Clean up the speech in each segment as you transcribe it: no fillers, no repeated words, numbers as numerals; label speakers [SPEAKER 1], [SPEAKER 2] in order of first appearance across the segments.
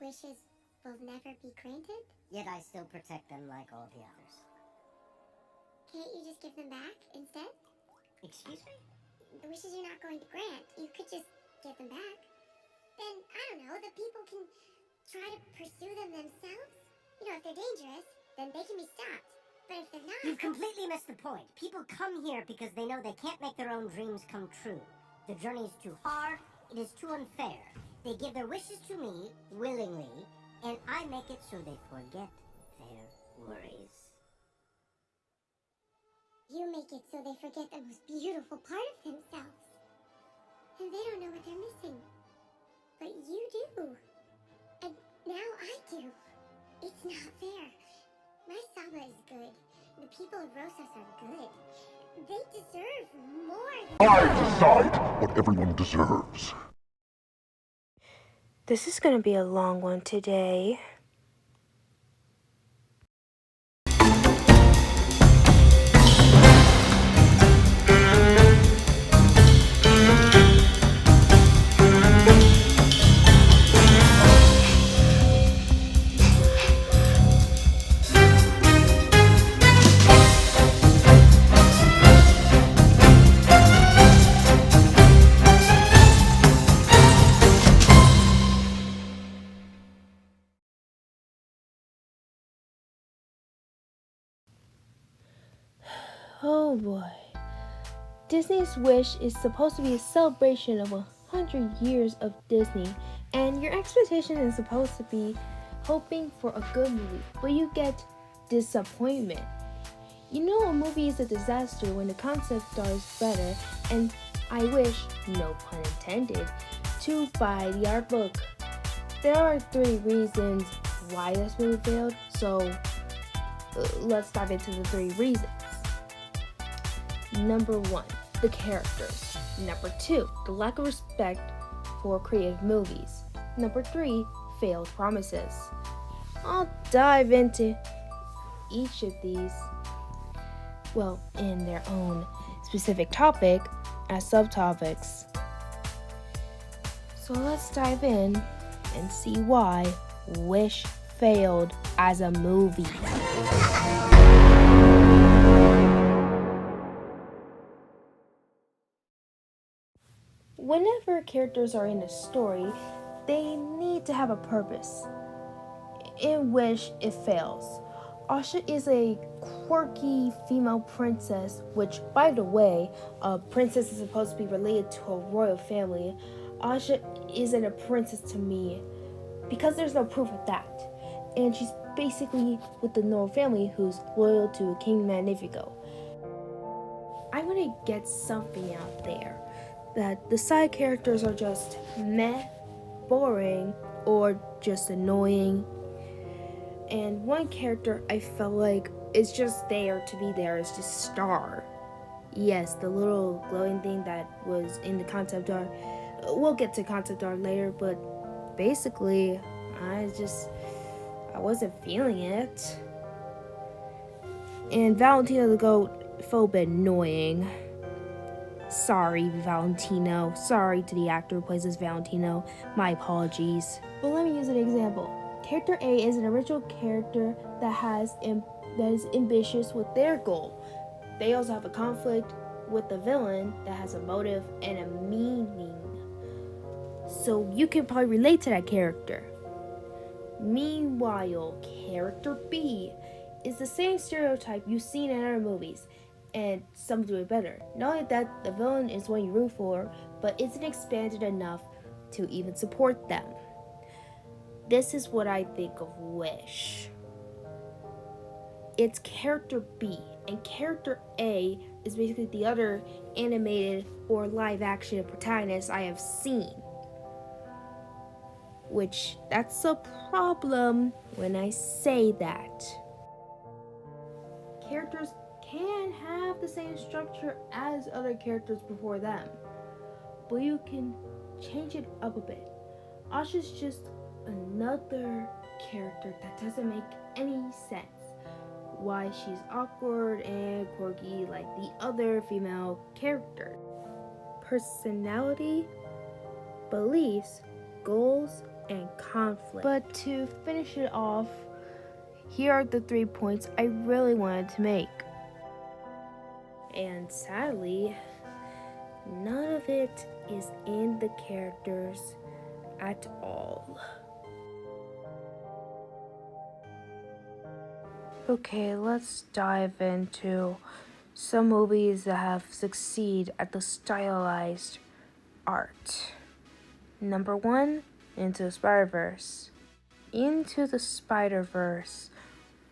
[SPEAKER 1] wishes will never be granted?
[SPEAKER 2] Yet I still protect them like all the others.
[SPEAKER 1] Can't you just give them back instead?
[SPEAKER 2] Excuse me?
[SPEAKER 1] The wishes you're not going to grant, you could just give them back. Then, I don't know, the people can try to pursue them themselves. You know, if they're dangerous, then they can be stopped. But if they're not...
[SPEAKER 2] You've completely missed the point. People come here because they know they can't make their own dreams come true. The journey is too hard, it is too unfair. They give their wishes to me, willingly, and I make it so they forget their worries.
[SPEAKER 1] You make it so they forget the most beautiful part of themselves. And they don't know what they're missing. But you do. And now I do. It's not fair. My Saba is good. The people of Rosas are good. They deserve more than...
[SPEAKER 3] I decide what everyone deserves.
[SPEAKER 4] This is going to be a long one today. Oh boy. Disney's Wish is supposed to be a celebration of 100 years of Disney, and your expectation is supposed to be hoping for a good movie, but you get disappointment. You know a movie is a disaster when the concept art is better, and I wish, no pun intended, to buy the art book. There are 3 reasons why this movie failed, so let's dive into the 3 reasons. Number 1, the characters. Number 2, the lack of respect for creative movies. Number 3, failed promises. I'll dive into each of these, well, in their own specific topic as subtopics. So let's dive in and see why Wish failed as a movie. Whenever characters are in a story, they need to have a purpose. In Wish, it fails. Asha is a quirky female princess, which, by the way, a princess is supposed to be related to a royal family. Asha isn't a princess to me because there's no proof of that. And she's basically with the normal family who's loyal to King Magnifico. I want to get something out there that the side characters are just meh, boring, or just annoying. And one character I felt like is just there to be there is just Star. Yes, the little glowing thing that was in the concept art. We'll get to concept art later, but basically, I wasn't feeling it. And Valentino the Goat felt a bit annoying. Sorry, Valentino. Sorry to the actor who plays as Valentino. My apologies. But let me use an example. Character A is an original character that is ambitious with their goal. They also have a conflict with the villain that has a motive and a meaning. So you can probably relate to that character. Meanwhile, character B is the same stereotype you've seen in other movies, and some do it better. Not only that, the villain is one you root for, but isn't expanded enough to even support them. This is what I think of Wish. It's character B, and character A is basically the other animated or live action protagonist I have seen. Which, that's a problem when I say that. Characters can have the same structure as other characters before them, but you can change it up a bit. Asha's just another character that doesn't make any sense. Why she's awkward and quirky like the other female characters. Personality, beliefs, goals, and conflict. But to finish it off, here are the 3 points I really wanted to make. And sadly, none of it is in the characters at all. Okay, let's dive into some movies that have succeeded at the stylized art. Number 1, Into the Spider-Verse. Into the Spider-Verse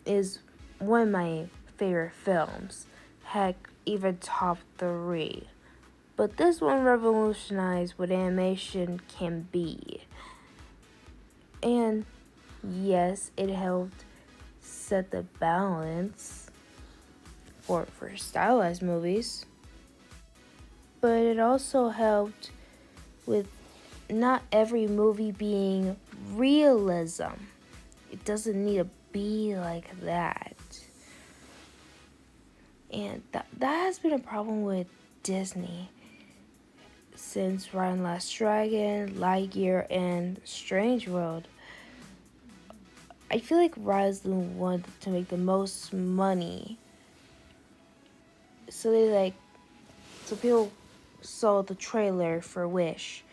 [SPEAKER 4] is one of my favorite films. Heck, even top 3. But this one revolutionized what animation can be. And yes, it helped set the balance for stylized movies. But it also helped with not every movie being realism. It doesn't need to be like that. And that has been a problem with Disney since Ryan Last Dragon, Lightyear, and Strange World. I feel like Ryan's the one to make the most money. So people saw the trailer for Wish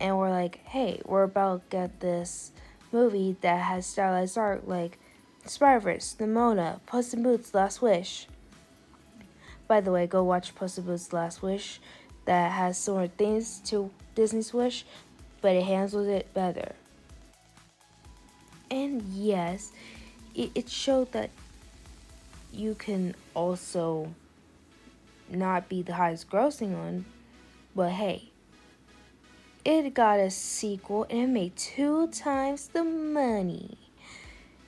[SPEAKER 4] and were like, hey, we're about to get this movie that has stylized art like Spider-Verse, Nimona, Puss in Boots' Last Wish. By the way, go watch Puss in Boots' Last Wish. That has similar things to Disney's Wish, but it handles it better. And yes, it showed that you can also not be the highest grossing one, but hey, it got a sequel and it made 2 times the money.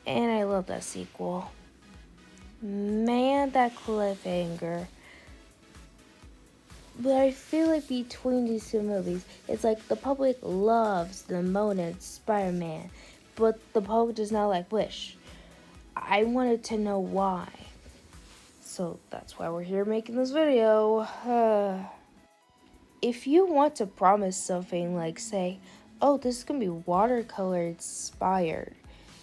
[SPEAKER 4] And I love that sequel. Man, that cliffhanger. But I feel like between these 2 movies, it's like the public loves Nimona and Spider-Man, but the public does not like Wish. I wanted to know why. So that's why we're here making this video. If you want to promise something like, say, oh, this is going to be watercolor inspired,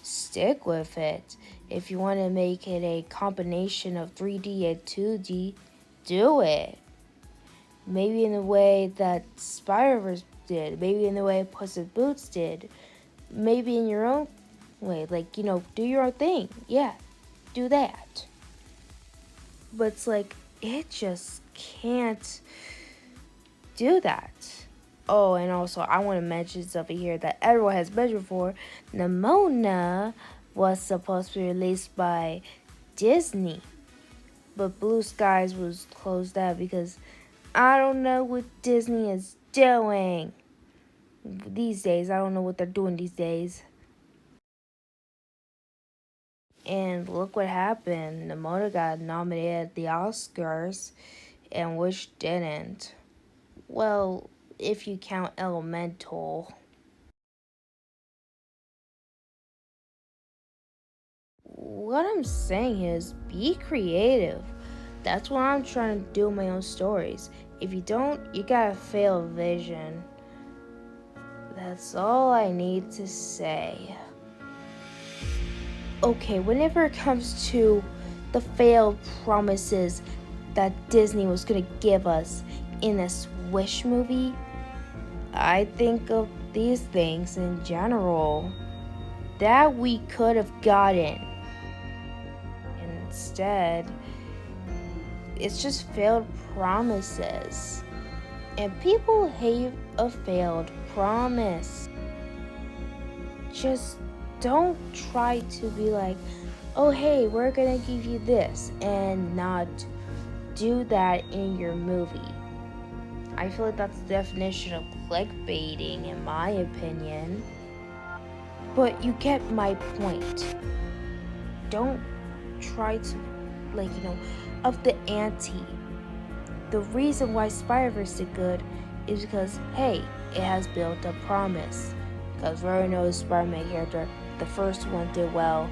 [SPEAKER 4] stick with it. If you want to make it a combination of 3D and 2D, do it. Maybe in the way that Spider-Verse did. Maybe in the way Puss in Boots did. Maybe in your own way. Like, do your own thing. Yeah, do that. But it's like, it just can't do that. Oh, and also, I want to mention something here that everyone has mentioned before. Nimona was supposed to be released by Disney. But Blue Skies was closed out because I don't know what Disney is doing these days. I don't know what they're doing these days. And look what happened. Nimona got nominated at the Oscars and Wish didn't. Well, if you count Elemental. What I'm saying is be creative. That's what I'm trying to do in my own stories. If you don't, you gotta fail vision. That's all I need to say. Okay, whenever it comes to the failed promises that Disney was gonna give us in this Wish movie, I think of these things in general that we could have gotten. Instead, it's just failed promises. And people hate a failed promise. Just don't try to be like, oh hey, we're gonna give you this, and not do that in your movie. I feel like that's the definition of clickbaiting in my opinion. But you get my point. Don't try to, up the ante. The reason why Spider-Verse did good is because, hey, it has built a promise. Because we already know the Spider-Man character, the first one did well.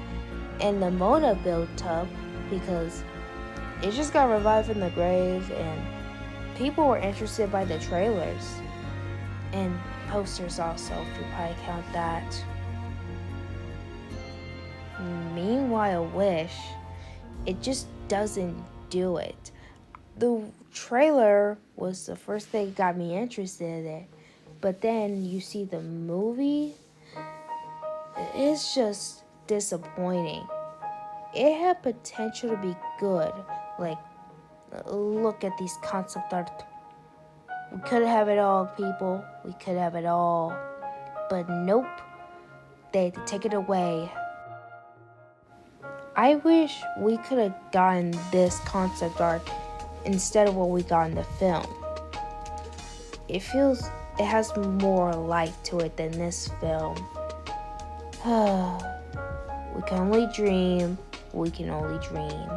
[SPEAKER 4] And Nimona built up because it just got revived from the grave and people were interested by the trailers. And posters also, if you probably count that. Meanwhile, Wish, it just doesn't do it. The trailer was the first thing that got me interested in it, but then you see the movie, it's just disappointing. It had potential to be good. Like, look at these concept art. We could have it all, people. We could have it all. But nope, they had to take it away. I wish we could have gotten this concept art instead of what we got in the film. It has more life to it than this film. We can only dream. We can only dream.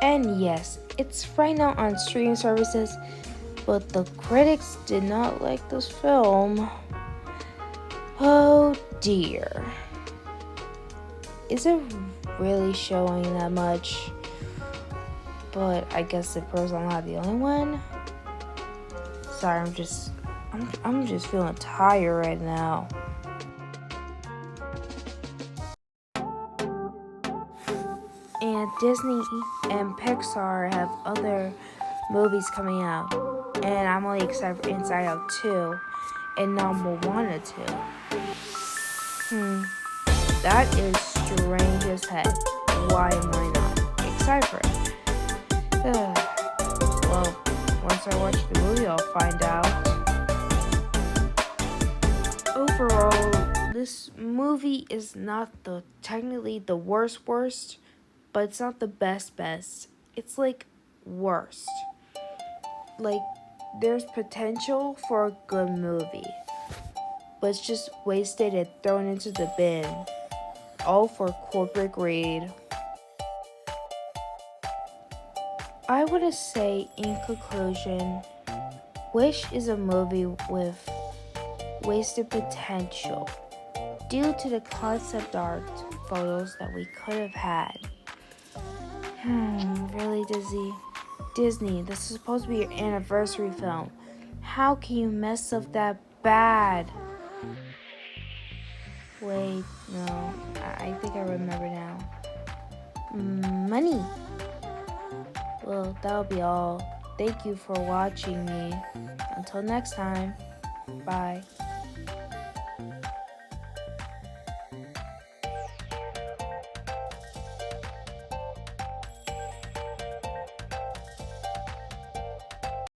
[SPEAKER 4] And yes, it's right now on streaming services, but the critics did not like this film. Oh dear. Is it really showing that much? But I guess the pros are not the only one. Sorry, I'm just feeling tired right now. And Disney and Pixar have other movies coming out, and I'm really excited for Inside Out 2 and now Moana 2. That is strange as heck. Why am I not excited for it? Well, once I watch the movie, I'll find out. Overall, this movie is not technically the worst, but it's not the best. It's like worst. Like, there's potential for a good movie, but it's just wasted and thrown into the bin, all for corporate greed. I want to say, in conclusion, Wish is a movie with wasted potential due to the concept art photos that we could have had. Really, Disney, this is supposed to be your anniversary film. How can you mess up that bad? Wait, no, I think I remember now. Money. Well, that'll be all. Thank you for watching me. Until next time, bye.